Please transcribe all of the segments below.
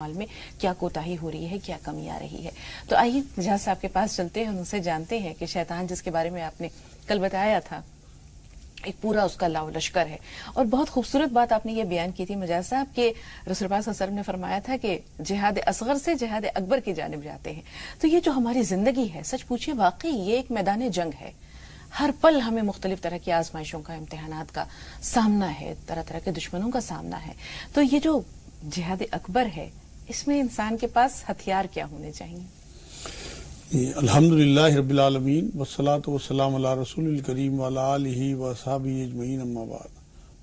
میں کیا کوتاہی ہو رہی ہے، کیا کمی آ رہی ہے۔ تو آئیے مجاز صاحب کے پاس چلتے ہیں، ان سے جانتے ہیں کہ شیطان جس کے بارے میں آپ نے کل بتایا تھا ایک پورا اس کا لاؤ لشکر ہے، اور بہت خوبصورت بات آپ نے یہ بیان کی تھی مجاز صاحب کہ رسول اللہ صلی اللہ علیہ وسلم نے فرمایا تھا کہ جہاد اصغر سے جہاد اکبر کی جانب جاتے ہیں۔ تو یہ جو ہماری زندگی ہے، سچ پوچھے واقعی یہ ایک میدان جنگ ہے۔ ہر پل ہمیں مختلف طرح کی آزمائشوں کا، امتحانات کا سامنا ہے، طرح طرح کے دشمنوں کا سامنا ہے۔ تو یہ جو جہاد اکبر ہے، اس میں انسان کے پاس ہتھیار کیا ہونے چاہیے؟ الحمدللہ رب العالمین والصلاة والسلام علی رسول الکریم وعلی آلہ واصحابہ اجمعین، اما بعد،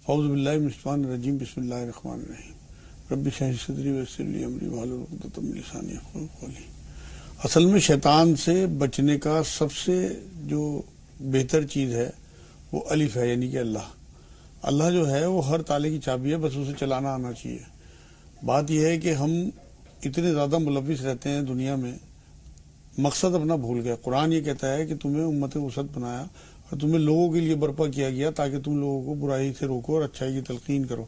اعوذ باللہ من الشیطان الرجیم، بسم اللہ الرحمن الرحیم، رب اشرح لی صدری ویسر لی امری واحلل عقدۃ من لسانی یفقہوا قولی۔ اصل میں شیطان سے بچنے کا سب سے جو بہتر چیز ہے وہ الف ہے، یعنی کہ اللہ جو ہے وہ ہر تالے کی چابی ہے، بس اسے چلانا آنا چاہیے۔ بات یہ ہے کہ ہم اتنے زیادہ ملوث رہتے ہیں دنیا میں، مقصد اپنا بھول گئے۔ قرآن یہ کہتا ہے کہ تمہیں امت وسط بنایا اور تمہیں لوگوں کے لیے برپا کیا گیا تاکہ تم لوگوں کو برائی سے روکو اور اچھائی کی تلقین کرو۔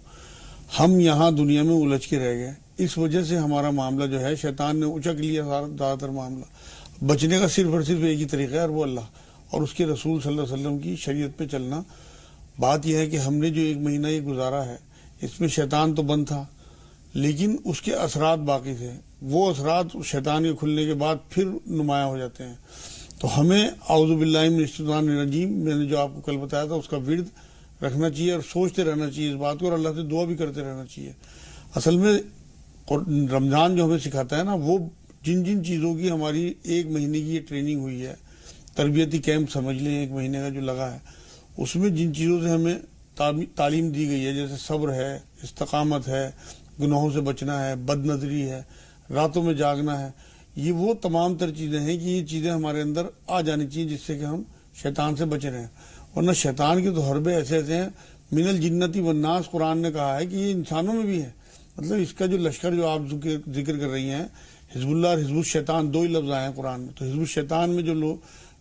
ہم یہاں دنیا میں الجھ کے رہ گئے، اس وجہ سے ہمارا معاملہ جو ہے شیطان نے اچک لیا زیادہ تر معاملہ۔ بچنے کا صرف اور صرف ایک ہی طریقہ ہے، اور وہ اللہ اور اس کے رسول صلی اللہ علیہ وسلم کی شریعت پہ چلنا۔ بات یہ ہے کہ ہم نے جو ایک مہینہ یہ گزارا ہے، اس میں شیطان تو بند تھا لیکن اس کے اثرات باقی تھے۔ وہ اثرات شیطان کے کھلنے کے بعد پھر نمایاں ہو جاتے ہیں۔ تو ہمیں اعوذ باللہ من الشیطان الرجیم، میں نے جو آپ کو کل بتایا تھا، اس کا ورد رکھنا چاہیے اور سوچتے رہنا چاہیے اس بات کو، اور اللہ سے دعا بھی کرتے رہنا چاہیے۔ اصل میں رمضان جو ہمیں سکھاتا ہے نا، وہ جن چیزوں کی ہماری ایک مہینے کی یہ ٹریننگ ہوئی ہے، تربیتی کیمپ سمجھ لیں، ایک مہینے کا جو لگا ہے، اس میں جن چیزوں سے ہمیں تعلیم دی گئی ہے، جیسے صبر ہے، استقامت ہے، گناہوں سے بچنا ہے، بد نظری ہے، راتوں میں جاگنا ہے، یہ وہ تمام تر چیزیں ہیں کہ یہ چیزیں ہمارے اندر آ جانی چاہیے جس سے کہ ہم شیطان سے بچ رہے ہیں۔ ورنہ شیطان کے تو حربے ایسے ہیں، من الجنتی والناس، قرآن نے کہا ہے کہ یہ انسانوں میں بھی ہے۔ مطلب اس کا جو لشکر جو آپ ذکر کر رہی ہیں، حزب اللہ اور حزب الشیطان، دو ہی لفظ آئے ہیں قرآن میں۔ تو حزب الشیطان میں جو لوگ،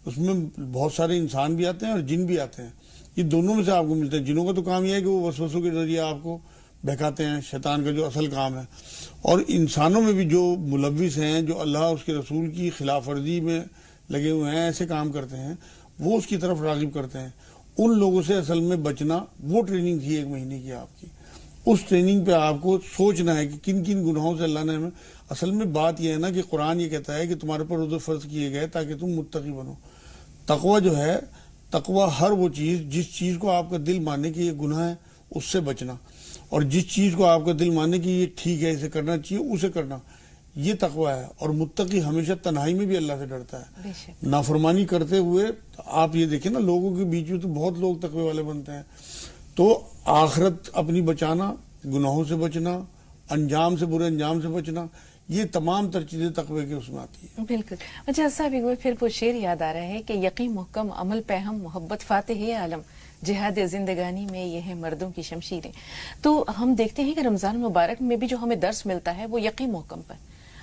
اس میں بہت سارے انسان بھی آتے ہیں اور جن بھی آتے ہیں، یہ دونوں میں سے آپ کو ملتے ہیں۔ جنوں کا تو کام یہ ہے کہ وہ وسوسوں کے ذریعے آپ کو بہکاتے ہیں، شیطان کا جو اصل کام ہے۔ اور انسانوں میں بھی جو ملوث ہیں، جو اللہ اس کے رسول کی خلاف ورزی میں لگے ہوئے ہیں، ایسے کام کرتے ہیں، وہ اس کی طرف راغب کرتے ہیں۔ ان لوگوں سے اصل میں بچنا، وہ ٹریننگ تھی ایک مہینے کی آپ کی۔ اس ٹریننگ پہ آپ کو سوچنا ہے کہ کن کن گناہوں سے اللہ نے ہمیں، اصل میں بات یہ ہے نا کہ قرآن یہ کہتا ہے کہ تمہارے پر روزے فرض کیے گئے تاکہ تم متقی بنو۔ تقوی جو ہے، تقوی ہر وہ چیز، جس چیز کو آپ کا دل مانے کہ یہ گناہ ہے، اس سے بچنا، اور جس چیز کو آپ کا دل مانے کہ یہ ٹھیک ہے، اسے کرنا چاہیے، اسے کرنا، یہ تقوی ہے۔ اور متقی ہمیشہ تنہائی میں بھی اللہ سے ڈرتا ہے۔ نافرمانی کرتے ہوئے آپ یہ دیکھیں نا، لوگوں کے بیچ میں تو بہت لوگ تقوی والے بنتے ہیں۔ تو آخرت اپنی بچانا، گناہوں سے بچنا، انجام سے، برے انجام سے بچنا، یہ تمام تر چیزیں تقوی کے اس میں آتی ہیں۔ بالکل۔ اچھا صاحب، ایک بار پھر وہ شعر یاد آ رہا ہے کہ یقین محکم، عمل پہم، محبت فاتح عالم، جہاد زندگانی میں یہ ہے مردوں کی شمشیریں۔ تو ہم دیکھتے ہیں کہ رمضان مبارک میں بھی جو ہمیں درس ملتا ہے وہ یقین محکم پر،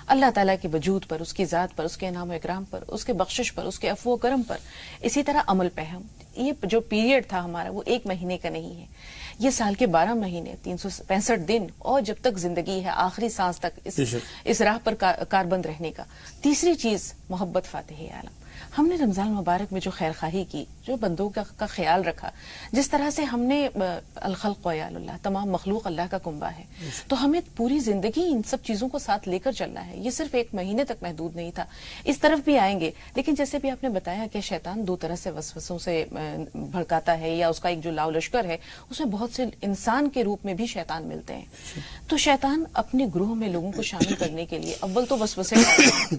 اللہ تعالیٰ کے وجود پر، اس کی ذات پر، اس کے انعام و اکرام پر، اس کے بخشش پر، اس کے عفو و کرم پر، اسی طرح عمل پہم۔ یہ جو پیریڈ تھا ہمارا، وہ ایک مہینے کا نہیں ہے، یہ سال کے 12 مہینے، 365 دن، اور جب تک زندگی ہے، آخری سانس تک اس راہ پر کاربند رہنے کا۔ تیسری چیز محبت فاتح عالم۔ ہم نے رمضان مبارک میں جو خیر خواہی کی، جو بندوں کا خیال رکھا، جس طرح سے ہم نے الخلق وعیال اللہ، تمام مخلوق اللہ کا کنبہ ہے، تو ہمیں پوری زندگی ان سب چیزوں کو ساتھ لے کر چلنا ہے۔ یہ صرف ایک مہینے تک محدود نہیں تھا، اس طرف بھی آئیں گے۔ لیکن جیسے بھی آپ نے بتایا کہ شیطان دو طرح سے وسوسوں سے بھڑکاتا ہے، یا اس کا ایک جو لاؤ لشکر ہے، اس میں بہت سے انسان کے روپ میں بھی شیطان ملتے ہیں۔ تو شیطان اپنے گروہ میں لوگوں کو شامل کرنے کے لیے اول تو وسوسے،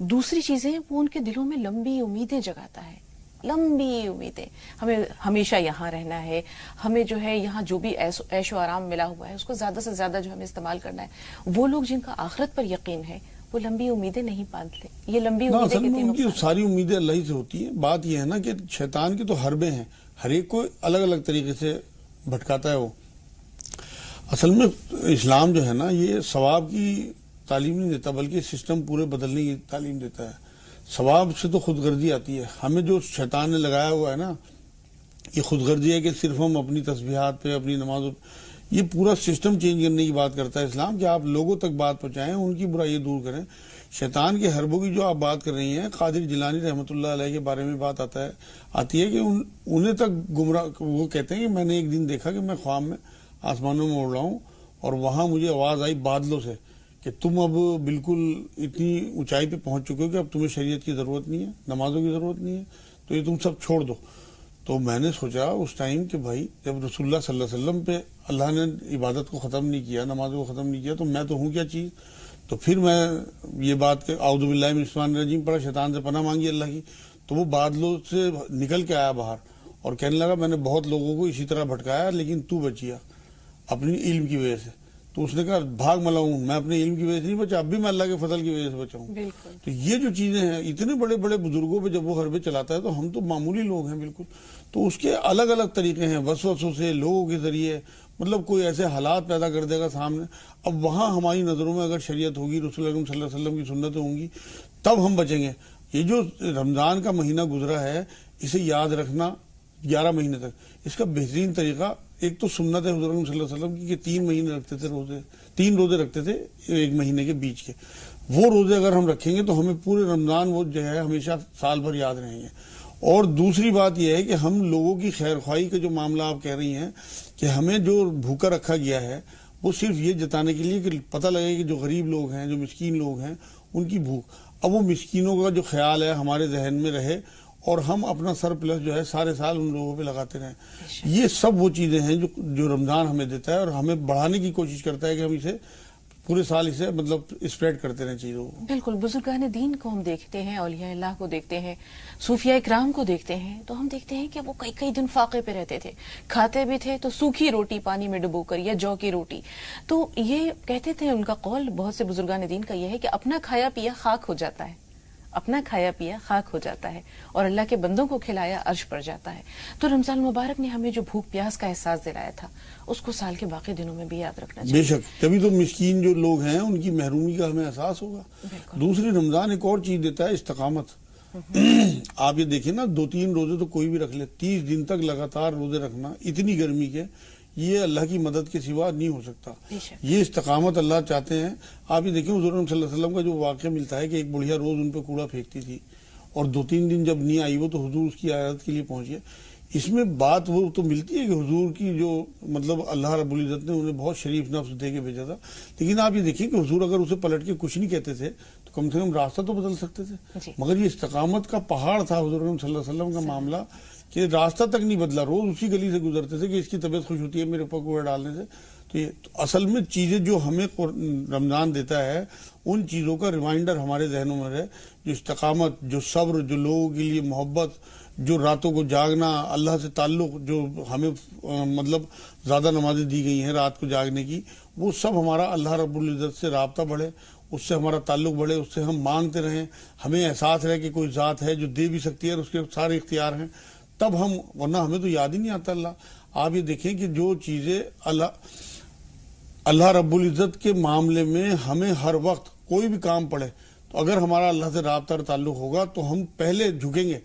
دوسری چیزیں وہ ان کے دلوں میں لمبی امیدیں جگاتا ہے، لمبی امیدیں، ہمیں ہمیشہ یہاں رہنا ہے، ہمیں جو ہے یہاں جو بھی عیش و آرام ملا ہوا ہے اس کو زیادہ سے زیادہ جو ہمیں استعمال کرنا ہے۔ وہ لوگ جن کا آخرت پر یقین ہے، وہ لمبی امیدیں نہیں پالتے۔ یہ لمبی امیدیں ان کی ساری امیدیں اللہ ہی سے ہوتی ہیں۔ بات یہ ہے نا کہ شیطان کی تو حربے ہیں، ہر ایک کو الگ الگ طریقے سے بھٹکاتا ہے وہ۔ اصل میں اسلام جو ہے نا، یہ ثواب کی تعلیم نہیں دیتا، بلکہ سسٹم پورے بدلنے کی تعلیم دیتا ہے۔ ثواب سے تو خود غرضی آتی ہے۔ ہمیں جو شیطان نے لگایا ہوا ہے نا، یہ خود غرضی ہے کہ صرف ہم اپنی تسبیحات پہ، اپنی نمازوں، یہ پورا سسٹم چینج کرنے کی بات کرتا ہے اسلام کہ آپ لوگوں تک بات پہنچائیں، ان کی برائی دور کریں. شیطان کے حربوں کی جو آپ بات کر رہی ہیں، قادر جیلانی رحمۃ اللہ علیہ کے بارے میں بات آتی ہے کہ انہیں تک گمراہ، وہ کہتے ہیں کہ میں نے ایک دن دیکھا کہ میں خواب میں آسمانوں میں اڑ رہا ہوں اور وہاں مجھے آواز آئی بادلوں سے کہ تم اب بالکل اتنی اونچائی پہ پہنچ چکے ہو کہ اب تمہیں شریعت کی ضرورت نہیں ہے، نمازوں کی ضرورت نہیں ہے، تو یہ تم سب چھوڑ دو. تو میں نے سوچا اس ٹائم کہ بھائی جب رسول اللہ صلی اللہ علیہ وسلم پہ اللہ نے عبادت کو ختم نہیں کیا، نمازوں کو ختم نہیں کیا، تو میں تو ہوں کیا چیز. تو پھر میں یہ بات کہ اعوذ باللہ من الشیطان الرجیم پڑھا، شیطان سے پناہ مانگی اللہ کی. تو وہ بادلوں سے نکل کے آیا باہر اور کہنے لگا میں نے بہت لوگوں کو اسی طرح بھٹکایا لیکن تو بچیا اپنی علم کی وجہ سے. تو اس نے کہا بھاگ ملاؤں، میں اپنے علم کی وجہ سے نہیں بچا، اب بھی میں اللہ کے فضل کی وجہ سے بچا ہوں. تو یہ جو چیزیں ہیں، اتنے بڑے بڑے بزرگوں پہ جب وہ حربے چلاتا ہے تو ہم تو معمولی لوگ ہیں بالکل. تو اس کے الگ الگ طریقے ہیں، وسوسوں سے، لوگوں کے ذریعے، مطلب کوئی ایسے حالات پیدا کر دے گا سامنے. اب وہاں ہماری نظروں میں اگر شریعت ہوگی، رسول اللہ صلی اللہ علیہ وسلم کی سنتیں ہوں گی، تب ہم بچیں گے. یہ جو رمضان کا مہینہ گزرا ہے، اسے یاد رکھنا 11 مہینے تک. اس کا بہترین طریقہ ایک تو سنت ہے حضور صلی اللہ علیہ وسلم کی کہ 3 مہینے رکھتے تھے روزے، 3 روزے رکھتے تھے ایک مہینے کے بیچ کے. وہ روزے اگر ہم رکھیں گے تو ہمیں پورے رمضان وہ جو ہے ہمیشہ سال بھر یاد رہیں گے. اور دوسری بات یہ ہے کہ ہم لوگوں کی خیر خواہی کا جو معاملہ آپ کہہ رہی ہیں کہ ہمیں جو بھوکا رکھا گیا ہے وہ صرف یہ جتانے کے لیے کہ پتہ لگے کہ جو غریب لوگ ہیں، جو مسکین لوگ ہیں، ان کی بھوک. اب وہ مسکینوں کا جو خیال ہے ہمارے ذہن میں رہے اور ہم اپنا سر پلس جو ہے سارے سال ان لوگوں پہ لگاتے رہیں. یہ سب وہ چیزیں ہیں جو رمضان ہمیں دیتا ہے اور ہمیں بڑھانے کی کوشش کرتا ہے کہ ہم اسے پورے سال اسے مطلب اسپریڈ کرتے رہیں چیزوں کو. بالکل. بزرگان دین کو ہم دیکھتے ہیں، اولیاء اللہ کو دیکھتے ہیں، صوفیاء اکرام کو دیکھتے ہیں، تو ہم دیکھتے ہیں کہ وہ کئی دن فاقے پہ رہتے تھے، کھاتے بھی تھے تو سوکھی روٹی پانی میں ڈبو کر یا جو کی روٹی. تو یہ کہتے تھے، ان کا قول بہت سے بزرگان دین کا یہ ہے کہ اپنا کھایا پیا خاک ہو جاتا ہے، اپنا کھایا پیا خاک ہو جاتا ہے اور اللہ کے بندوں کو کھلایا عرش پر جاتا ہے. تو رمضان المبارک نے ہمیں جو بھوک پیاس کا احساس دلایا تھا اس کو سال کے باقی دنوں میں بھی یاد رکھنا چاہیے. بے شک، تبھی تو مسکین جو لوگ ہیں ان کی محرومی کا ہمیں احساس ہوگا. دوسری رمضان ایک اور چیز دیتا ہے، استقامت. آپ یہ دیکھیں نا، 2-3 روزے تو کوئی بھی رکھ لے، 30 دن تک لگاتار روزے رکھنا اتنی گرمی کے، یہ اللہ کی مدد کے سوا نہیں ہو سکتا. یہ استقامت اللہ چاہتے ہیں. آپ یہ دیکھیں حضور صلی اللہ علیہ وسلم کا جو واقعہ ملتا ہے کہ ایک بڑھیا روز ان پہ کوڑا پھینکتی تھی اور 2-3 دن جب نہیں آئی وہ تو حضور اس کی عیادت کے لیے پہنچ گئے. اس میں بات وہ تو ملتی ہے کہ حضور کی جو مطلب اللہ رب العزت نے انہیں بہت شریف نفس دے کے بھیجا تھا. لیکن آپ یہ دیکھیں کہ حضور اگر اسے پلٹ کے کچھ نہیں کہتے تھے تو کم سے کم راستہ تو بدل سکتے تھے. مگر یہ استقامت کا پہاڑ تھا حضور صلی اللہ علیہ وسلم کا معاملہ کہ راستہ تک نہیں بدلا، روز اسی گلی سے گزرتے تھے کہ اس کی طبیعت خوش ہوتی ہے میرے اوپر کوڑا ڈالنے سے. تو یہ اصل میں چیزیں جو ہمیں رمضان دیتا ہے ان چیزوں کا ریمائنڈر ہمارے ذہنوں میں رہے، جو استقامت، جو صبر، جو لوگوں کے لیے محبت، جو راتوں کو جاگنا، اللہ سے تعلق، جو ہمیں مطلب زیادہ نمازیں دی گئی ہیں رات کو جاگنے کی، وہ سب ہمارا اللہ رب العزت سے رابطہ بڑھے، اس سے ہمارا تعلق بڑھے، اس سے ہم مانگتے رہیں، ہمیں احساس رہے کہ کوئی ذات ہے جو دے بھی سکتی ہے اور اس کے سارے اختیار ہیں، تب ہم، ورنہ ہمیں تو یاد ہی نہیں آتا اللہ. آپ یہ دیکھیں کہ جو چیزیں اللہ رب العزت کے معاملے میں ہمیں ہر وقت کوئی بھی کام پڑے تو اگر ہمارا اللہ سے رابطہ اور تعلق ہوگا تو ہم پہلے جھکیں گے.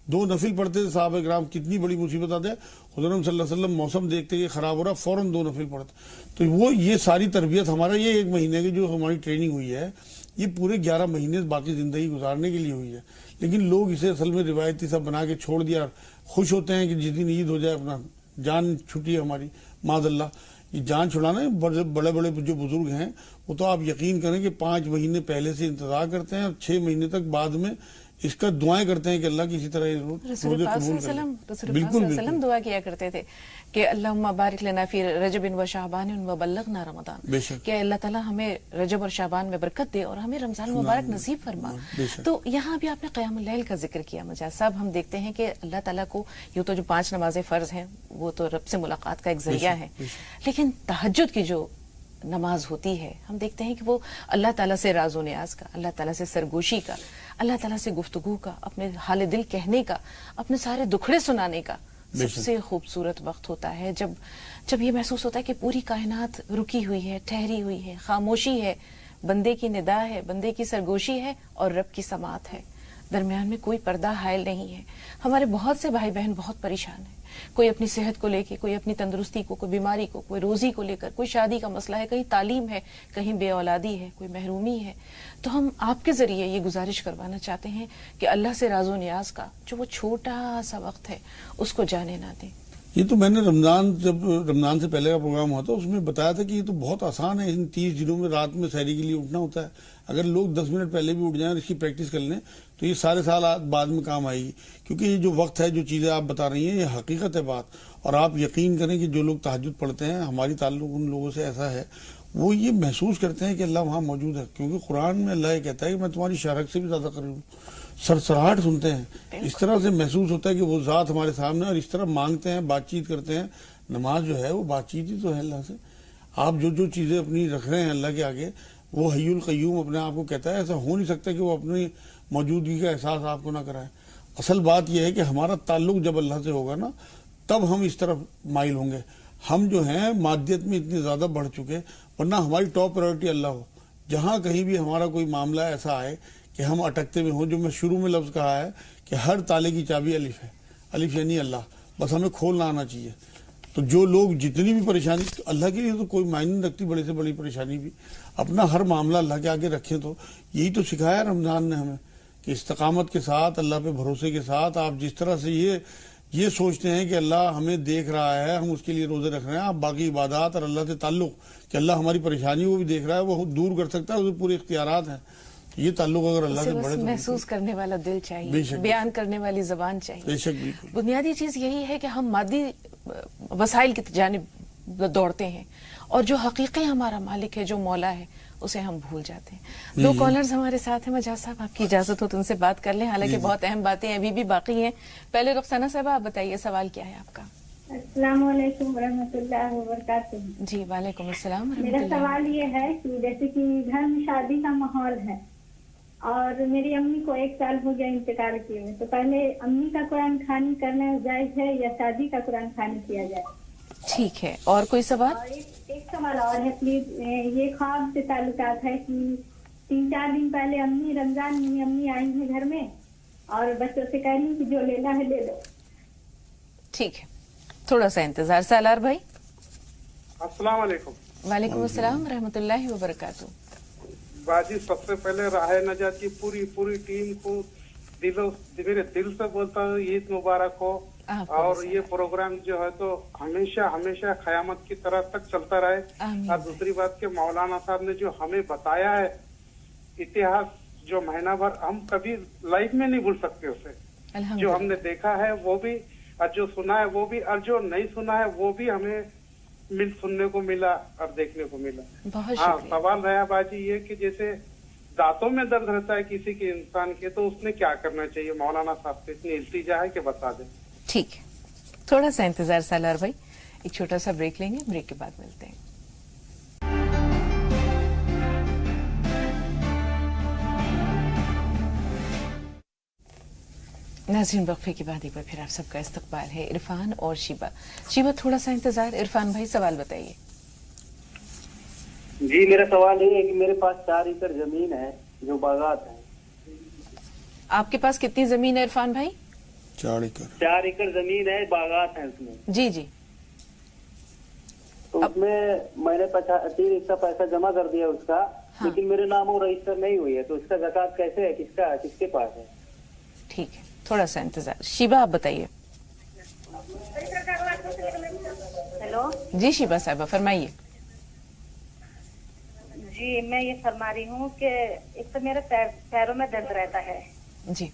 2 نفل پڑھتے تھے صحابہ کرام، کتنی بڑی مصیبت آتے. حضور صلی اللہ علیہ وسلم موسم دیکھتے کہ خراب ہو رہا، فوراً 2 نفل پڑھتے. تو وہ یہ ساری تربیت ہمارا یہ 1 مہینے کی جو ہماری ٹریننگ ہوئی ہے یہ پورے 11 مہینے باقی زندگی گزارنے کے لیے ہوئی ہے. لیکن لوگ اسے اصل میں روایتی سب بنا کے چھوڑ دیا، خوش ہوتے ہیں کہ جس دن عید ہو جائے اپنا جان چھٹی ہے ہماری. معاذ اللہ، یہ جان چھڑانا ہے. بڑے بڑے جو بزرگ ہیں وہ تو آپ یقین کریں کہ 5 مہینے پہلے سے انتظار کرتے ہیں اور 6 مہینے تک بعد میں اس کا دعائیں کرتے ہیں کہ اللہ کسی طرح رسول پاک صلی اللہ علیہ وسلم دعا کیا کرتے تھے کہ اللہم بارک لنا فی رجب و شعبان و بلغنا رمضان، کہ اللہ تعالیٰ ہمیں رجب اور شعبان میں برکت دے اور ہمیں رمضان مبارک نصیب فرما. تو یہاں بھی آپ نے قیام اللیل کا ذکر کیا. مجاز صاحب، ہم دیکھتے ہیں کہ اللہ تعالیٰ کو یوں تو جو 5 نمازیں فرض ہیں وہ تو رب سے ملاقات کا ایک ذریعہ ہے، لیکن تہجد کی جو نماز ہوتی ہے ہم دیکھتے ہیں کہ وہ اللہ تعالیٰ سے راز و نیاز کا، اللہ تعالیٰ سے سرگوشی کا، اللہ تعالیٰ سے گفتگو کا، اپنے حال دل کہنے کا، اپنے سارے دکھڑے سنانے کا سب سے خوبصورت وقت ہوتا ہے، جب یہ محسوس ہوتا ہے کہ پوری کائنات رکی ہوئی ہے، ٹھہری ہوئی ہے، خاموشی ہے، بندے کی ندا ہے، بندے کی سرگوشی ہے اور رب کی سماعت ہے. درمیان میں کوئی پردہ حائل نہیں ہے. ہمارے بہت سے بھائی بہن بہت پریشان ہیں, کوئی اپنی صحت کو لے کے, کوئی اپنی تندرستی کو, کوئی بیماری کو, کوئی روزی کو لے کر, کوئی شادی کا مسئلہ ہے, کہیں تعلیم ہے, کہیں بے اولادی ہے, کوئی محرومی ہے. تو ہم آپ کے ذریعے یہ گزارش کروانا چاہتے ہیں کہ اللہ سے راز و نیاز کا جو وہ چھوٹا سا وقت ہے اس کو جانے نہ دیں. یہ تو میں نے جب رمضان سے پہلے کا پروگرام ہوا تھا اس میں بتایا تھا کہ یہ تو بہت آسان ہے, ان 30 دنوں میں رات میں سحری کے لیے اٹھنا ہوتا ہے. اگر لوگ 10 منٹ پہلے بھی اٹھ جائیں اور اس کی پریکٹس کر لیں تو یہ سارے سال بعد میں کام آئے گی, کیونکہ یہ جو وقت ہے, جو چیزیں آپ بتا رہی ہیں, یہ حقیقت ہے بات. اور آپ یقین کریں کہ جو لوگ تہجد پڑھتے ہیں, ہماری تعلق ان لوگوں سے ایسا ہے, وہ یہ محسوس کرتے ہیں کہ اللہ وہاں موجود ہے, کیونکہ قرآن میں اللہ یہ کہتا ہے کہ میں تمہاری شارک سے بھی زیادہ قریب ہوں. سرسراہٹ سنتے ہیں, اس طرح سے محسوس ہوتا ہے کہ وہ ذات ہمارے سامنے, اور اس طرح مانگتے ہیں, بات چیت کرتے ہیں. نماز جو ہے وہ بات چیت ہی تو ہے اللہ سے. آپ جو چیزیں اپنی رکھ رہے ہیں اللہ کے آگے, وہ حی القیوم اپنے آپ کو کہتا ہے, ایسا ہو نہیں سکتا کہ وہ اپنی موجودگی کا احساس آپ کو نہ کرائے. اصل بات یہ ہے کہ ہمارا تعلق جب اللہ سے ہوگا نا, تب ہم اس طرف مائل ہوں گے. ہم جو ہیں مادیت میں اتنے زیادہ بڑھ چکے, ورنہ ہماری ٹاپ پرائرٹی اللہ ہو. جہاں کہیں بھی ہمارا کوئی معاملہ ایسا آئے کہ ہم اٹکتے ہوئے ہوں, جو میں شروع میں لفظ کہا ہے کہ ہر تالے کی چابی الف ہے, الف یعنی اللہ, بس ہمیں کھولنا آنا چاہیے. تو جو لوگ جتنی بھی پریشانی, اللہ کے لیے تو کوئی معنی نہیں رکھتی بڑے سے بڑی پریشانی بھی, اپنا ہر معاملہ اللہ کے آگے رکھیں. تو یہی تو سکھایا رمضان نے ہمیں کہ استقامت کے ساتھ, اللہ پہ بھروسے کے ساتھ, آپ جس طرح سے یہ سوچتے ہیں کہ اللہ ہمیں دیکھ رہا ہے, ہم اس کے لیے روزے رکھ رہے ہیں, آپ باقی عبادات اور اللہ سے تعلق کہ اللہ ہماری پریشانی کو بھی دیکھ رہا ہے, وہ دور کر سکتا ہے, اسے پورے اختیارات ہیں. یہ تعلق اگر اللہ سے بڑھے تو محسوس کرنے والا دل چاہیے, بیان کرنے والی زبان چاہیے. بے شک, بالکل. بنیادی چیز یہی ہے کہ ہم مادی وسائل کی جانب دوڑتے ہیں, اور جو حقیقی ہمارا مالک ہے, جو مولا ہے, اسے ہم بھول جاتے ہیں. 2 کالرز ہمارے ساتھ ہیں. مجاز صاحب, آپ کی اجازت ہو تو ان سے بات کر لیں, حالانکہ بہت اہم باتیں ابھی بھی باقی ہیں. پہلے رخسانہ صاحب آپ بتائیے سوال کیا ہے آپ کا؟ السلام علیکم ورحمۃ اللہ وبرکاتہ. جی وعلیکم السلام ورحمۃ میرا اللہ. سوال یہ ہے کہ جیسے کہ گھر میں شادی کا ماحول ہے اور میری امی کو 1 سال ہو گیا انتقال کیے ہوئے, تو پہلے امی کا قرآن خوانی کرنا جائز ہے یا شادی کا قرآن خوانی کیا جائے؟ ٹھیک ہے, اور کوئی سوال؟ اور ایک سوال اور ہے پلیز. یہ خواب سے تعلقات ہے کہ 3-4 دن پہلے امی رمضان میں امی آئی ہیں گھر میں اور بچوں سے کہہ رہی کہ جو لینا ہے لے لو. ٹھیک ہے, تھوڑا سا انتظار. سالار بھائی. السلام علیکم. وعلیکم السلام ورحمۃ اللہ وبرکاتہ. باجی, سب سے پہلے راہ نجات کی پوری ٹیم کو میرے دل سے بولتا ہوں عید مبارک ہو, اور یہ پروگرام جو ہے تو ہمیشہ قیامت کی طرح تک چلتا رہے. اور دوسری بات کہ مولانا صاحب نے جو ہمیں بتایا ہے اتہاس, جو مہینہ بھر ہم کبھی لائف میں نہیں بھول سکتے اسے. جو ہم نے دیکھا ہے وہ بھی, اور جو سنا ہے وہ بھی, اور جو نہیں سنا ہے وہ بھی ہمیں سننے کو ملا اور دیکھنے کو ملا. ہاں, سوال رہا باجی یہ کہ جیسے دانتوں میں درد رہتا ہے کسی کے انسان کے, تو اس نے کیا کرنا چاہیے؟ مولانا صاحب سے اتنی التجا ہے کہ بتا دیں. ٹھیک ہے, تھوڑا سا انتظار سالار بھائی, ایک چھوٹا سا بریک لیں گے, بریک کے بعد ملتے ہیں. ناظرین, وقفے کے بعد ایک بار پھر آپ سب کا استقبال ہے. عرفان اور شیبہ, تھوڑا سا انتظار. عرفان بھائی سوال بتائیے. جی, میرا سوال یہ ہے کہ میرے پاس 4 ایکڑ زمین ہے جو باغات ہے. آپ کے پاس کتنی زمین ہے عرفان بھائی؟ 4 ایکڑ. 4 ایکڑ زمین ہے, باغات ہیں اس میں. جی. تو اس میں میں نے 3 حصہ پیسہ جمع کر دیا اس کا, لیکن میرے نام وہ رجسٹر نہیں ہوئی ہے, تو اس کا زکوٰۃ کیسے ہے, کس کے پاس ہے؟ ٹھیک ہے, تھوڑا سا انتظار. شیبہ آپ بتائیے. ہیلو جی شیبہ صاحبہ فرمائیے. جی, میں یہ فرما رہی ہوں کہ ایک تو میرے پیروں میں درد رہتا ہے. جی,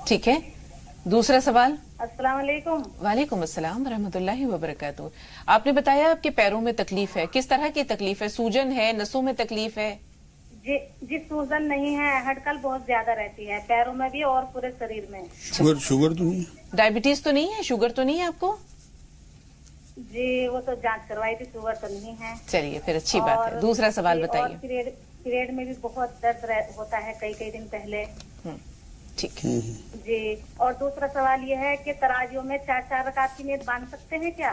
ٹھیک ہے. دوسرا سوال. السلام علیکم. وعلیکم السلام ورحمۃ اللہ وبرکاتہ. آپ نے بتایا آپ کے پیروں میں تکلیف ہے, کس طرح کی تکلیف ہے؟ سوجن ہے, نسوں میں تکلیف ہے؟ جی, سوجن نہیں ہے, ہڈکل بہت زیادہ رہتی ہے پیروں میں بھی اور پورے شریر میں. شوگر تو نہیں ہے؟ ڈائبٹیز تو نہیں ہے, شوگر تو نہیں ہے آپ کو؟ جی, وہ تو جانچ کروائی تھی, شوگر تو نہیں ہے. چلیے پھر اچھی بات ہے. دوسرا سوال بتائیے. پیریڈ میں بھی بہت درد ہوتا ہے کئی دن پہلے. ٹھیک ہے. جی, اور دوسرا سوال یہ ہے کہ تراویح میں 4 رکعت کی نیت باندھ سکتے ہیں کیا؟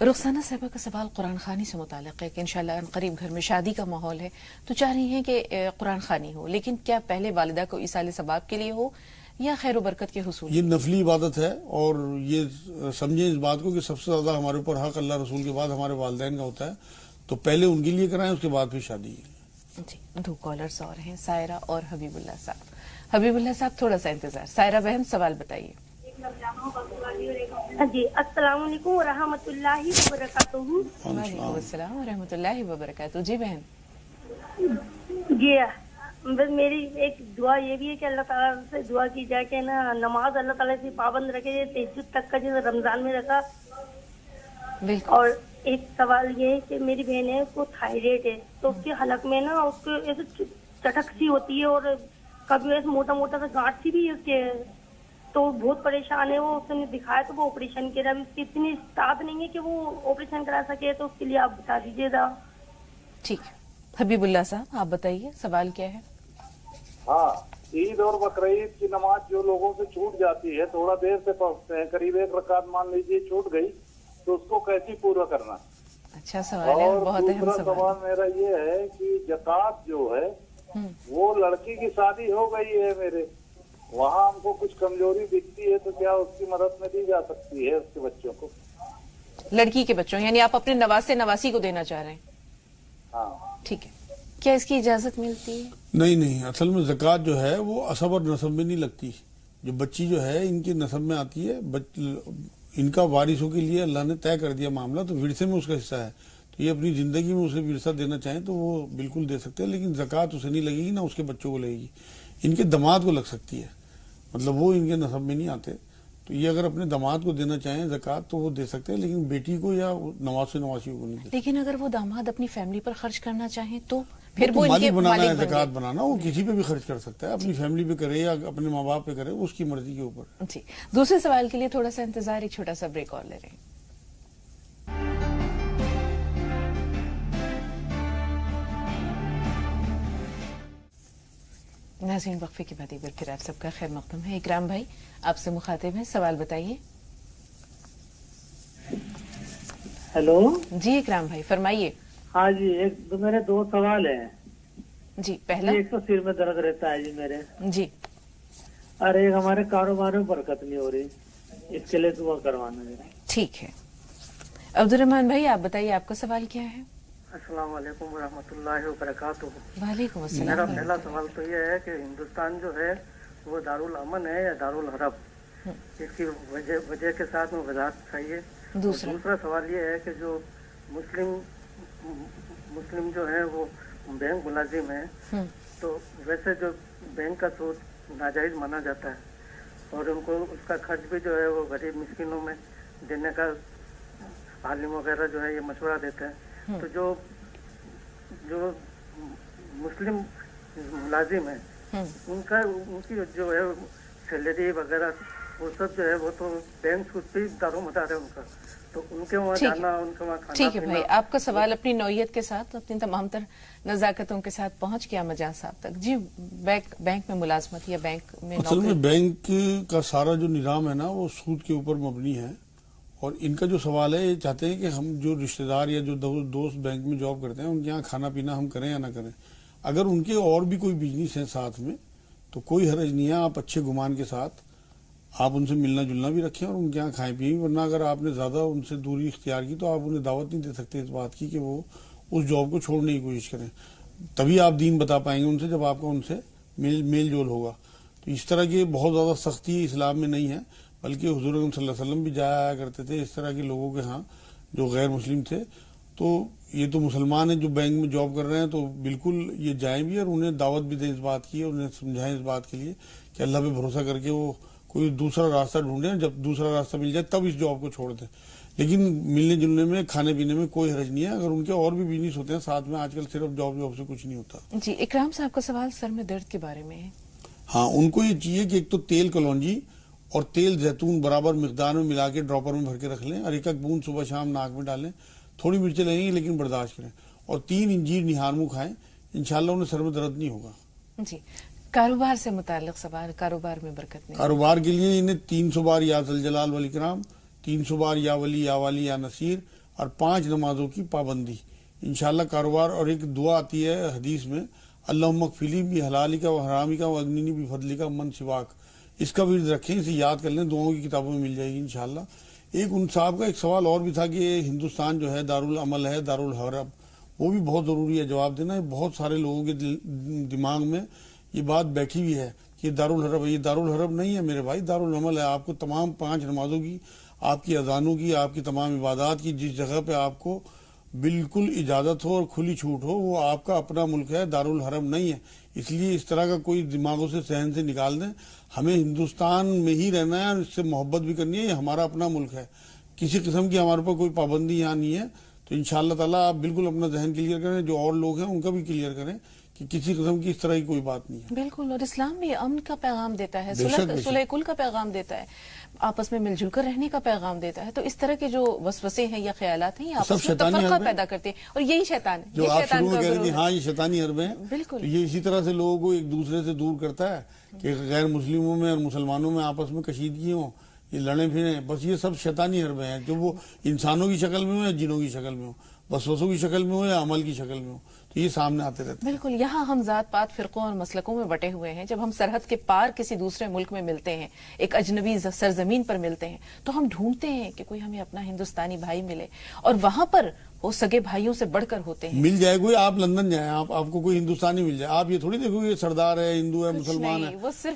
رخسانہ صاحبہ کا سوال قرآن خوانی سے متعلق ہے کہ انشاءاللہ قریب گھر میں شادی کا ماحول ہے تو چاہ رہی ہیں کہ قرآن خوانی ہو، لیکن کیا پہلے والدہ کو ایصال ثواب کے لیے ہو یا خیر و برکت کے حصول؟ یہ نفلی عبادت ہے، اور یہ سمجھیں اس بات کو کہ سب سے زیادہ ہمارے اوپر حق اللہ رسول کے بعد ہمارے والدین کا ہوتا ہے، تو پہلے ان کے لیے کرائیں، اس کے بعد پھر شادی۔ جی 2 کالرز اور ہیں، سائرہ اور حبیب اللہ صاحب۔ حبیب اللہ صاحب تھوڑا سا انتظار۔ سائرہ بہن سوال بتائیے۔ جی السلام علیکم ورحمۃ اللہ وبرکاتہ۔ وعلیکم السلام ورحمۃ اللہ وبرکاتہ۔ جی بہن، جی بس میری ایک دعا یہ بھی ہے کہ اللہ تعالیٰ سے دعا کی جائے کہ نا نماز اللہ تعالیٰ سے پابند رکھے، تہجد تک کا جو رمضان میں رکھا۔ بالکل۔ اور ایک سوال یہ ہے کہ میری بہن ہے، اس کو تھائرائڈ ہے، تو اس کے حلق میں نا اس کو ایسے چٹک سی ہوتی ہے اور کبھی ایسے موٹا موٹا سا گانٹ سی بھی ہے اس کے، تو بہت پریشان ہے وہ۔ اس نے دکھایا تو وہ آپریشن کرا، ابھی اس کی اتنی استعداد نہیں ہے کہ وہ آپریشن کرا سکے، تو اس کے لیے آپ بتا دیجیے گا۔ ٹھیک ہے حبیب اللہ صاحب، آپ بتائیے سوال کیا ہے؟ ہاں، عید اور بقرعید کی نماز جو لوگوں سے چھوٹ جاتی ہے، تھوڑا دیر سے پڑھتے ہیں، قریب 1 رکعت مان لیجیے چھوٹ گئی، تو اس کو کیسی پورا کرنا؟ اچھا سوال ہے، اور بہت اہم دوسرا سوال سوال میرا یہ ہے کہ زکوٰۃ جو ہے وہ لڑکی کی شادی ہو گئی ہے میرے وہاں، ہم کو کچھ کمزوری دکھتی ہے، تو کیا اس کی مدد میں دی جا سکتی ہے اس کے بچوں کو؟ لڑکی کے بچوں، یعنی آپ اپنے نواسے نواسی کو دینا چاہ رہے ہیں؟ ہاں ٹھیک ہے، کیا اس کی اجازت ملتی ہے؟ نہیں، اصل میں زکوٰۃ جو ہے وہ عصب اور نسب میں نہیں لگتی، جو بچی جو ہے ان کی نسب میں آتی ہے، ان کا وارثوں کے لیے اللہ نے طے کر دیا معاملہ، تو ورثے میں اس کا حصہ ہے، تو یہ اپنی زندگی میں اسے ورثہ دینا چاہیں تو وہ بالکل دے سکتے ہیں، لیکن زکوٰۃ اسے نہیں لگے گی، نہ اس کے بچوں کو لگے گی، ان کے داماد کو لگ سکتی ہے، مطلب وہ ان کے نسب میں نہیں آتے، تو یہ اگر اپنے داماد کو دینا چاہیں زکوٰۃ تو وہ دے سکتے ہیں، لیکن بیٹی کو یا نواسی کو نہیں دے۔ لیکن اگر وہ داماد اپنی فیملی پر خرچ کرنا چاہیں تو پھر وہ وہ ان کے مالک بنانا ہے، مالک بن زکوٰۃ گئے۔ بنانا، وہ کسی پہ بھی خرچ کر سکتا ہے، اپنی فیملی پہ کرے یا اپنے ماں باپ پہ کرے، اس کی مرضی کے اوپر۔ جی دوسرے سوال کے لیے تھوڑا سا انتظار، ایک چھوٹا سا بریک اور لے رہے ہیں۔ ناظرین وقفے کے بعد ایک بار پھر آپ سب کا خیر مقدم ہے۔ اکرام بھائی آپ سے مخاطب ہیں، سوال بتائیے۔ ہیلو جی اکرام بھائی فرمائیے۔ ہاں جی، میرے 2 سوال ہیں جی پہلا، ایک تو سر میں درد رہتا ہے جی میرے، جی اور ایک ہمارے کاروبار میں برکت نہیں ہو رہی، اس کے لیے دعا کروانا میرا۔ ٹھیک ہے عبد الرحمان بھائی آپ بتائیے آپ کا سوال کیا ہے؟ السلام علیکم ورحمۃ اللہ وبرکاتہ۔ وعلیکم السلام۔ میرا پہلا سوال تو یہ ہے کہ ہندوستان جو ہے وہ دارالامن ہے یا دارالحرب، اس کی وجہ کے ساتھ میں وضاحت چاہیے۔ دوسرا سوال یہ ہے کہ جو مسلم جو ہے وہ بینک ملازم ہیں، تو ویسے جو بینک کا سود ناجائز مانا جاتا ہے، اور ان کو اس کا خرچ بھی جو ہے وہ غریب مسکینوں میں دینے کا عالم وغیرہ جو ہے یہ مشورہ دیتے ہیں، تو جو مسلم ملازم ہیں ان کی جو ہے سیلری وغیرہ وہ سب جو ہے وہ تو بینک سود پہ دارومدار ہے ان کا، تو ان کے وہاں جانا، ان کے وہاں کھانا ٹھیک ہے پینا۔ بھائی، آپ کا سوال اپنی نوعیت کے ساتھ اپنی تمام تر نزاکتوں کے ساتھ پہنچ گیا مجاز صاحب تک۔ جی بینک میں ملازمت یا بینک میں اصل میں نوکری، بینک کا سارا جو نظام ہے نا وہ سود کے اوپر مبنی ہے، اور ان کا جو سوال ہے یہ چاہتے ہیں کہ ہم جو رشتہ دار یا جو دوست بینک میں جاب کرتے ہیں ان کے یہاں کھانا پینا ہم کریں یا نہ کریں، اگر ان کے اور بھی کوئی بزنس ہے ساتھ میں تو کوئی حرج نہیں ہے، آپ اچھے گمان کے ساتھ آپ ان سے ملنا جلنا بھی رکھیں اور ان کے یہاں کھائیں پییں، ورنہ اگر آپ نے زیادہ ان سے دوری اختیار کی تو آپ انہیں دعوت نہیں دے سکتے اس بات کی کہ وہ اس جاب کو چھوڑنے کی کوشش کریں، تبھی آپ دین بتا پائیں گے ان سے جب آپ کا ان سے میل جول ہوگا۔ تو اس طرح کی بہت زیادہ سختی اسلام میں نہیں ہے، بلکہ حضور صلی اللہ علیہ وسلم بھی جایا کرتے تھے اس طرح کے لوگوں کے ہاں جو غیر مسلم تھے، تو یہ تو مسلمان ہیں جو بینک میں جاب کر رہے ہیں تو بالکل یہ جائیں بھی اور انہیں دعوت بھی دیں اس بات کی اور انہیں سمجھائیں اس بات کے لیے کہ اللہ پہ بھروسہ کر کے وہ کوئی دوسرا راستہ ڈھونڈیں، جب دوسرا راستہ مل جائے تب اس جاب کو چھوڑ دیں، لیکن ملنے جلنے میں کھانے پینے میں کوئی حرج نہیں ہے، اگر ان کے اور بھی بزنس ہوتے ہیں ساتھ میں، آج کل صرف جاب سے کچھ نہیں ہوتا۔ جی اکرام صاحب کا سوال سر میں درد کے بارے میں ہے۔ ہاں، ان کو یہ چاہیے کہ ایک تو تیل کلونجی اور تیل زیتون برابر مقدار میں ملا کے ڈراپر میں بھر کے رکھ لیں اور ایک بوند صبح شام ناک میں ڈالیں، تھوڑی مرچیں لگیں گی لیکن برداشت کریں، اور 3 انجیر نہار کھائیں، انشاءاللہ انہیں سر میں درد نہیں ہوگا۔ جی کاروبار سے متعلق سوال، کاروبار میں برکت نہیں، کاروبار کے لیے انہیں 300 بار یا ذوالجلال والاکرام، 300 بار یا ولی یا والی یا نصیر اور 5 نمازوں کی پابندی انشاءاللہ کاروبار. اور ایک دعا آتی ہے حدیث میں اللہم اغفرلی بحلالک و حرامک و اغننی بفضلک من سواک. اس کا ورد رکھیں, اسے یاد کر لیں, دعاؤں کی کتابوں میں مل جائے گی انشاءاللہ. ایک ان صاحب کا ایک سوال اور بھی تھا کہ ہندوستان جو ہے دارالعمل ہے, دارالحرب, وہ بھی بہت ضروری ہے جواب دینا. بہت سارے لوگوں کے دماغ میں یہ بات بیٹھی ہوئی ہے کہ دارالحرب ہے. یہ دارالحرب نہیں ہے میرے بھائی, دارالعمل ہے. آپ کو تمام 5 نمازوں کی, آپ کی اذانوں کی, آپ کی تمام عبادات کی جس جگہ پہ آپ کو بالکل اجازت ہو اور کھلی چھوٹ ہو, وہ آپ کا اپنا ملک ہے, دارالحرم نہیں ہے. اس لیے اس طرح کا کوئی دماغوں سے ذہن سے نکال دیں. ہمیں ہندوستان میں ہی رہنا ہے اور اس سے محبت بھی کرنی ہے. یہ ہمارا اپنا ملک ہے, کسی قسم کی ہمارے پر کوئی پابندی یہاں نہیں ہے. تو انشاءاللہ تعالیٰ آپ بالکل اپنا ذہن کلیئر کریں, جو اور لوگ ہیں ان کا بھی کلیئر کریں کہ کسی قسم کی اس طرح کی کوئی بات نہیں ہے. بالکل, اور اسلام بھی امن کا پیغام دیتا ہے, بے شک. صلح کل کا پیغام دیتا ہے, آپس میں مل جل کر رہنے کا پیغام دیتا ہے. تو اس طرح کے جو وسوسے ہیں یا خیالات ہیں یہ آپس میں تفرقہ پیدا کرتے ہیں, اور یہی شیطان ہے. جو آپ شروع میں کہہ رہے تھے ہاں یہ شیطانی حربیں ہیں, بالکل, یہ اسی طرح سے لوگوں کو ایک دوسرے سے دور کرتا ہے کہ غیر مسلموں میں اور مسلمانوں میں آپس میں کشیدگی ہوں, یہ لڑیں پھریں. بس یہ سب شیطانی حربیں ہیں, جو وہ انسانوں کی شکل میں ہو یا جنوں کی شکل میں ہو, وسوسوں کی شکل میں ہو یا عمل کی شکل میں ہو, تو یہ سامنے آتے رہتے ہیں. بالکل. یہاں ہم ذات پات فرقوں اور مسلکوں میں بٹے ہوئے ہیں. جب ہم سرحد کے پار کسی دوسرے ملک میں ملتے ہیں, ایک اجنبی سرزمین پر ملتے ہیں, تو ہم ڈھونڈتے ہیں کہ کوئی ہمیں اپنا ہندوستانی بھائی ملے, اور وہاں پر وہ سگے بھائیوں سے بڑھ کر ہوتے ہیں. مل جائے کوئی, آپ لندن جائیں, آپ کو کوئی ہندوستانی مل جائے, آپ یہ تھوڑی دیکھو یہ سردار ہے, ہندو ہے, مسلمان ہے,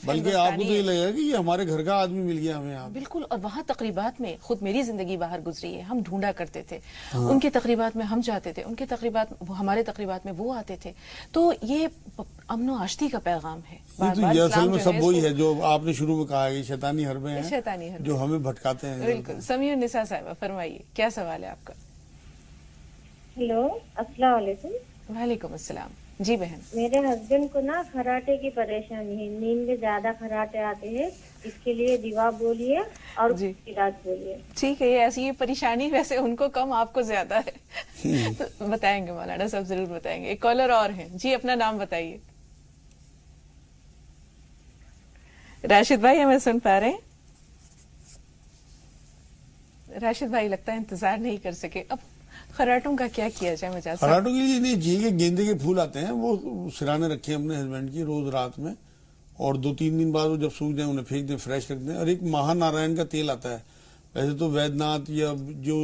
بلکہ آپ کو تو یہ لگے گا کہ یہ ہمارے گھر کا آدمی مل گیا ہمیں. بالکل. اور وہاں تقریبات میں, خود میری زندگی باہر گزری ہے, ہم ڈھونڈا کرتے تھے, ان کے تقریبات میں ہم جاتے تھے, ان کے تقریبات ہمارے تقریبات میں وہ آتے تھے. تو یہ امن و آشتی کا پیغام ہے. یہ اصل میں سب وہی ہے جو آپ نے شروع میں کہا ہے, شیطانی حربیں ہیں جو ہمیں بھٹکاتے ہیں. بالکل. سمیع النساء صاحبہ فرمائیے, کیا سوال ہے آپ کا؟ ہیلو, السلام علیکم. وعلیکم السلام. جی بہن. میرے ہسبینڈ کو نا خراٹے کی پریشانی ہے, نیند میں زیادہ خراٹے آتے ہیں, اس کے لیے دوا بولیے اور علاج بولیے. ٹھیک ہے, یہ ایسی یہ پریشانی ویسے ان کو کم, آپ کو زیادہ ہے. بتائیں گے مولانا صاحب, ضرور بتائیں گے. ایک کالر اور ہیں جی, اپنا نام بتائیے. راشد بھائی ہمیں سن پا رہے ہیں؟ راشد بھائی لگتا ہے انتظار نہیں کر سکے. اب خراٹوں کا کیا کیا جائے مجاز صاحب؟ خراٹوں کے لیے نہیں چاہیے, گیندے کے پھول آتے ہیں, وہ سرانے رکھے اپنے ہسبینڈ کی روز رات میں, اور 2-3 دن بعد وہ جب سوکھ جائیں انہیں پھینک دیں, فریش رکھ دیں. اور ایک مہا نارائن کا تیل آتا ہے, ویسے تو وید ناتھ یا جو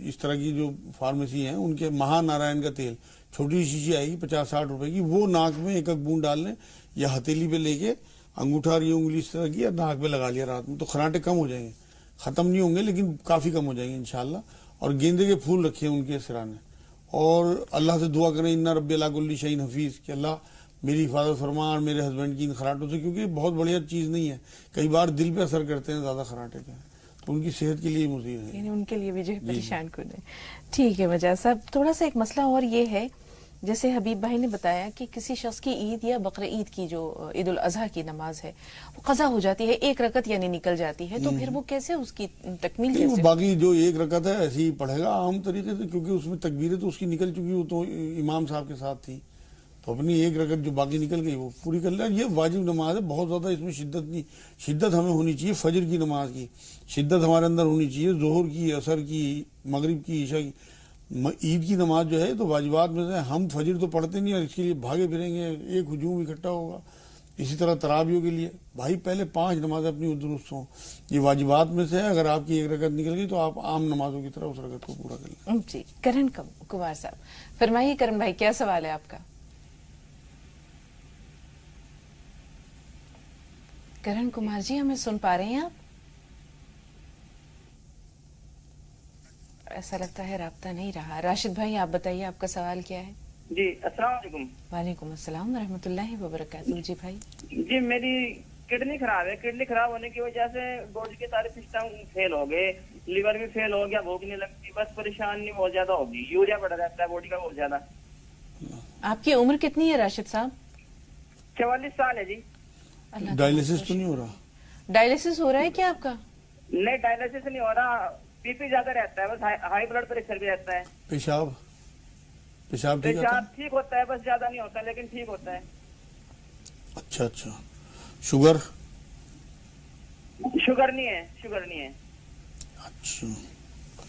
اس طرح کی جو فارمیسی ہیں ان کے مہا نارائن کا تیل, چھوٹی شیشی آئے گی 50-60 روپے کی, وہ ناک میں 1 بوند ڈال لیں, یا ہتھیلی پہ لے کے انگوٹھا اور یہ انگلی اس طرح کی یا ناک پہ لگا لیا رات میں, تو خراٹے کم ہو جائیں گے. ختم نہیں ہوں گے لیکن کافی کم ہو جائیں گے انشاءاللہ. اور گیندے کے پھول رکھیں ان کے سرانے, اور اللہ سے دعا کریں ان رب علی کل شیء حفیظ, کہ اللہ میری حفاظت فرما اور میرے ہسبینڈ کی ان خراٹوں سے, کیونکہ بہت بڑھیا چیز نہیں ہے, کئی بار دل پہ اثر کرتے ہیں زیادہ خراٹے کے, تو ان کی صحت کے لیے مضر ہے, یعنی ان کے لیے بھی جو پریشان کن ہے. ٹھیک ہے مجاز صاحب, تھوڑا سا ایک مسئلہ اور یہ ہے, جیسے حبیب بھائی نے بتایا کہ کسی شخص کی عید یا بقر عید کی جو عید الاضحیٰ کی نماز ہے وہ قضا ہو جاتی ہے, 1 رکعت یعنی نکل جاتی ہے, تو پھر وہ کیسے اس کی تکمیل کیسے؟ باقی جو 1 رکعت ہے ایسے ہی پڑھے گا عام طریقے سے, کیونکہ اس میں تکبیریں تو اس کی نکل چکی, وہ تو امام صاحب کے ساتھ تھی, تو اپنی 1 رکعت جو باقی نکل گئی وہ پوری کر لیں. یہ واجب نماز ہے, بہت زیادہ اس میں شدت ہمیں ہونی چاہیے. فجر کی نماز کی شدت ہمارے اندر ہونی چاہیے, ظہر کی, عصر کی, مغرب کی, عشاء کی. عید کی نماز جو ہے تو واجبات میں سے ہم فجر تو پڑھتے نہیں, اور اس کے لیے بھاگے پھریں گے, ایک ہجوم اکٹھا ہوگا. اسی طرح تراویحوں کے لیے بھائی پہلے 5 نمازیں اپنی درست ہوں, یہ واجبات میں سے ہے. اگر آپ کی 1 رکعت نکل گئی تو آپ عام نمازوں کی طرح اس رکعت کو پورا کر لیں. جی. کرن کمار صاحب فرمائیے. کرن بھائی کیا سوال ہے آپ کا؟ کرن کمار جی ہمیں سن پا رہے ہیں آپ؟ ایسا لگتا ہے رابطہ نہیں رہا. راشد بھائی آپ بتائیے, آپ کا سوال کیا ہے؟ جی السلام علیکم. وعلیکم السلام ورحمۃ اللہ وبرکاتہ. جی بھائی. جی میری کڈنی خراب ہے, کڈنی خراب ہونے کی وجہ سے باڈی کے سارے سسٹم فیل ہو گئے, لیور بھی فیل ہو گیا, بھوک نہیں لگتی, بس پریشانی بہت زیادہ ہوگی, یوریا بڑھ رہتا ہے باڈی کا بہت زیادہ. آپ کی عمر کتنی ہے راشد صاحب؟ 44 سال ہے جی. ڈائلیسس تو نہیں ہو رہا؟ ڈائلیسس ہو رہا ہے کیا آپ کا؟ نہیں ڈائلیسس نہیں ہو رہا, بی پی زیادہ رہتا ہے, بس ہائی بلڈ پریشر بھی رہتا ہے. پیشاب ٹھیک ہوتا ہے, بس زیادہ نہیں ہوتا لیکن ٹھیک ہوتا ہے. اچھا. شوگر نہیں ہے. اچھا.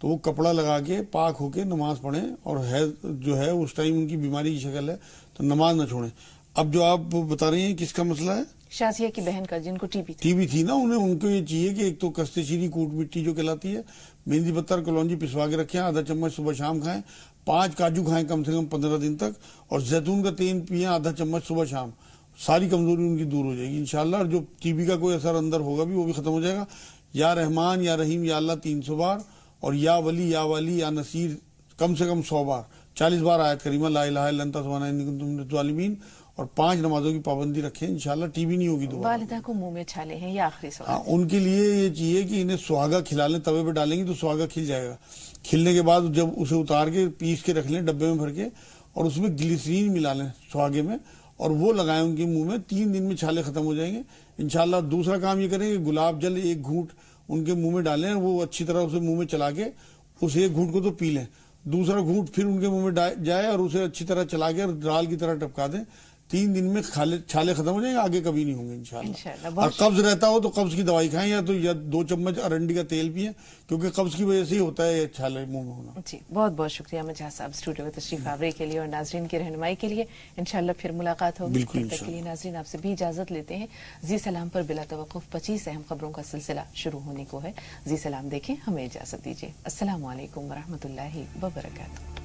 تو وہ کپڑا لگا کے پاک ہو کے نماز پڑھیں، اور جو ہے اس ٹائم ان کی بیماری کی شکل ہے تو نماز نہ چھوڑیں۔ اب جو آپ بتا رہی ہیں کس کا مسئلہ ہے؟ شازیہ کی بہن کا، جن کو ٹی بی تھی نا، ان کو یہ چاہیے کہ ایک تو کستے چینی کوٹ مٹی جو کہلاتی ہے، مہندی پتر کلونجی پسوا کے رکھیں، آدھا چمچ صبح شام کھائیں، 5 کاجو کھائیں کم سے کم 15 دن تک، اور زیتون کا تیل پئیں آدھا چمچ صبح شام، ساری کمزوری ان کی دور ہو جائے گی انشاءاللہ، اور جو ٹی بی کا کوئی اثر اندر ہوگا بھی وہ بھی ختم ہو جائے گا۔ یا رحمان یا رحیم یا اللہ 300 بار، اور یا ولی یا والی یا نصیر کم سے کم 100 بار، 40 بار آیت کریمہ لا الہ الا انت سبحانک انی کنت من الظالمین، اور 5 نمازوں کی پابندی رکھیں، انشاءاللہ ٹی بی نہیں ہوگی دوبارہ۔ والدہ کو منہ میں چھالے ہیں، یہ آخری سوال۔ ان کے لیے یہ چاہیے کہ انہیں سہاگا کھلا لیں، توے پہ ڈالیں گے تو سہاگا کھل جائے گا، کھلنے کے بعد جب اسے اتار کے پیس کے رکھ لیں ڈبے میں بھر کے، اور اس میں گلیسرین ملا لیں سہاگے میں، اور وہ لگائیں ان کے منہ میں، 3 دن میں چھالے ختم ہو جائیں گے انشاءاللہ۔ دوسرا کام یہ کریں کہ گلاب جل 1 گھونٹ ان کے منہ میں ڈالیں، وہ اچھی طرح اسے منہ میں چلا کے اس 1 گھونٹ کو تو پی لیں، دوسرا گھونٹ پھر ان کے منہ میں جائے اور اسے اچھی طرح چلا کے اور دال کی طرح ٹپکا دیں، 3 دن میں چھالے ختم ہو جائیں گے، آگے کبھی نہیں ہوں گے انشاءاللہ۔ اور قبض رہتا ہو تو قبض کی دوائی کھائیں، یا 2 چمچ ارنڈی کا تیل پئیں، کیونکہ قبض کی وجہ سے ہی ہوتا ہے چھالے منہ میں ہونا۔ جی بہت بہت شکریہ مجاز صاحب اسٹوڈیو میں تشریف آوری کے لیے اور ناظرین کی رہنمائی کے لیے، انشاءاللہ پھر ملاقات ہوگی۔ بالکل تب تک کے لیے ناظرین آپ سے بھی اجازت لیتے ہیں۔ زی سلام پر بلا توقف 25 اہم خبروں کا سلسلہ شروع ہونے کو ہے، زی سلام دیکھیں، ہمیں اجازت دیجیے۔ السلام علیکم ورحمۃ اللہ وبرکاتہ۔